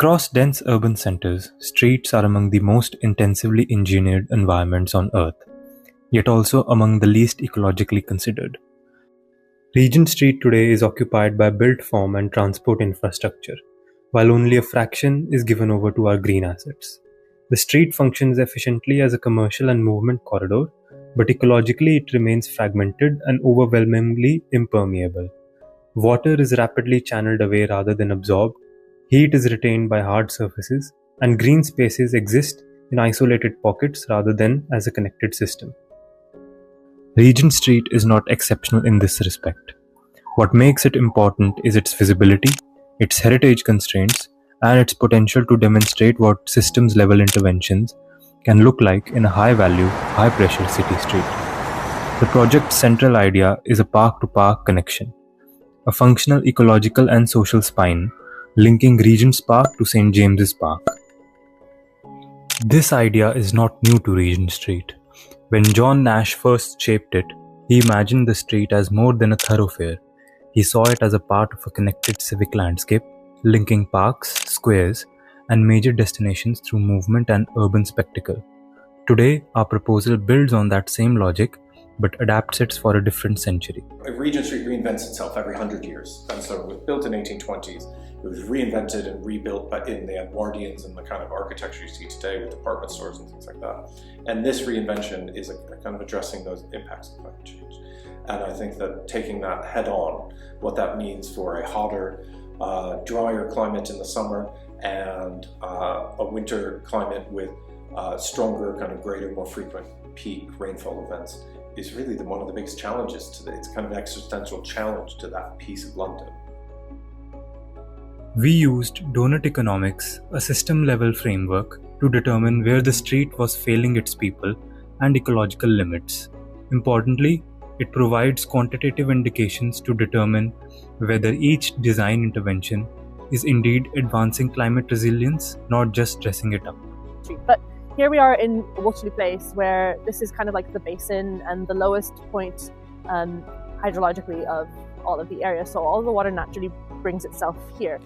Across dense urban centers, streets are among the most intensively engineered environments on Earth, yet also among the least ecologically considered. Regent Street today is occupied by built form and transport infrastructure, while only a fraction is given over to our green assets. The street functions efficiently as a commercial and movement corridor, but ecologically it remains fragmented and overwhelmingly impermeable. Water is rapidly channeled away rather than absorbed, heat is retained by hard surfaces, and green spaces exist in isolated pockets rather than as a connected system. Regent Street is not exceptional in this respect. What makes it important is its visibility, its heritage constraints, and its potential to demonstrate what systems-level interventions can look like in a high-value, high-pressure city street. The project's central idea is a park-to-park connection, a functional ecological and social spine linking Regent's Park to St. James's Park. This idea is not new to Regent Street. When John Nash first shaped it, he imagined the street as more than a thoroughfare. He saw it as a part of a connected civic landscape, linking parks, squares, and major destinations through movement and urban spectacle. Today, our proposal builds on that same logic, but adapts it for a different century. Regent Street reinvents itself every 100 years. And so it was built in 1820s. It was reinvented and rebuilt in the Edwardians and the kind of architecture you see today with department stores and things like that. And this reinvention is a kind of addressing those impacts of climate change. And I think that taking that head on, what that means for a hotter, drier climate in the summer and a winter climate with stronger, kind of greater, more frequent peak rainfall events is really one of the biggest challenges it's kind of an existential challenge to that piece of London. We used donut economics, a system-level framework, to determine where the street was failing its people and ecological limits. Importantly, it provides quantitative indications to determine whether each design intervention is indeed advancing climate resilience, not just dressing it up. But here we are in Waterloo Place, where this is kind of like the basin and the lowest point hydrologically of all of the area, so all the water naturally brings itself here.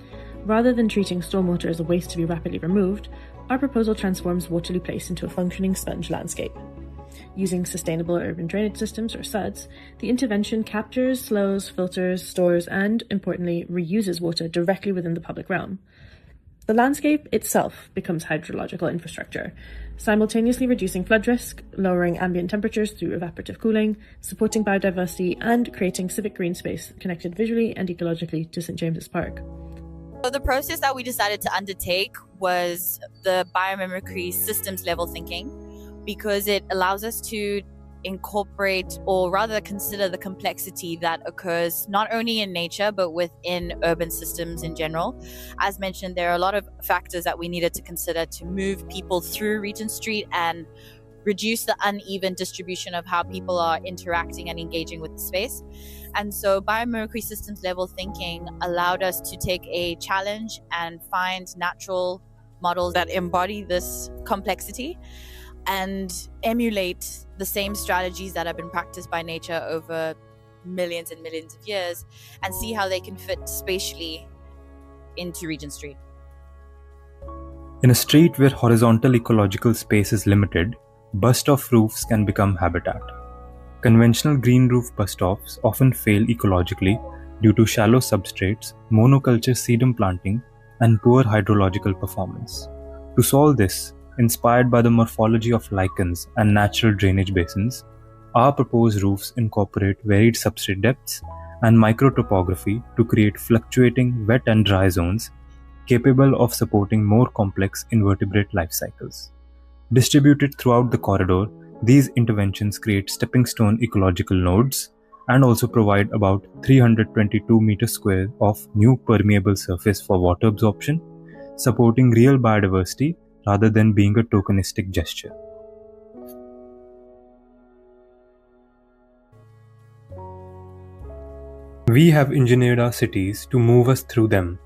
Rather than treating stormwater as a waste to be rapidly removed, our proposal transforms Waterloo Place into a functioning sponge landscape. Using sustainable urban drainage systems, or SUDs, the intervention captures, slows, filters, stores, and, importantly, reuses water directly within the public realm. The landscape itself becomes hydrological infrastructure, simultaneously reducing flood risk, lowering ambient temperatures through evaporative cooling, supporting biodiversity, and creating civic green space connected visually and ecologically to St. James's Park. So the process that we decided to undertake was the biomimicry systems level thinking, because it allows us to incorporate, or rather consider, the complexity that occurs not only in nature but within urban systems in general. As mentioned, there are a lot of factors that we needed to consider to move people through Regent Street and reduce the uneven distribution of how people are interacting and engaging with the space. And so biomimicry systems level thinking allowed us to take a challenge and find natural models that embody this complexity and emulate the same strategies that have been practiced by nature over millions and millions of years, and see how they can fit spatially into Regent Street. In a street where horizontal ecological space is limited, bust-off roofs can become habitat. Conventional green roof bust-offs often fail ecologically due to shallow substrates, monoculture sedum planting, and poor hydrological performance. To solve this, inspired by the morphology of lichens and natural drainage basins, our proposed roofs incorporate varied substrate depths and microtopography to create fluctuating wet and dry zones capable of supporting more complex invertebrate life cycles. Distributed throughout the corridor, these interventions create stepping stone ecological nodes and also provide about 322 meters square of new permeable surface for water absorption, supporting real biodiversity rather than being a tokenistic gesture. We have engineered our cities to move us through them.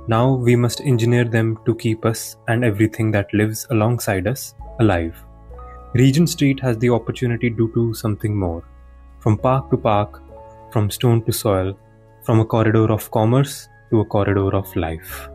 Now we must engineer them to keep us and everything that lives alongside us alive. Regent Street has the opportunity to do something more. From park to park, from stone to soil, from a corridor of commerce to a corridor of life.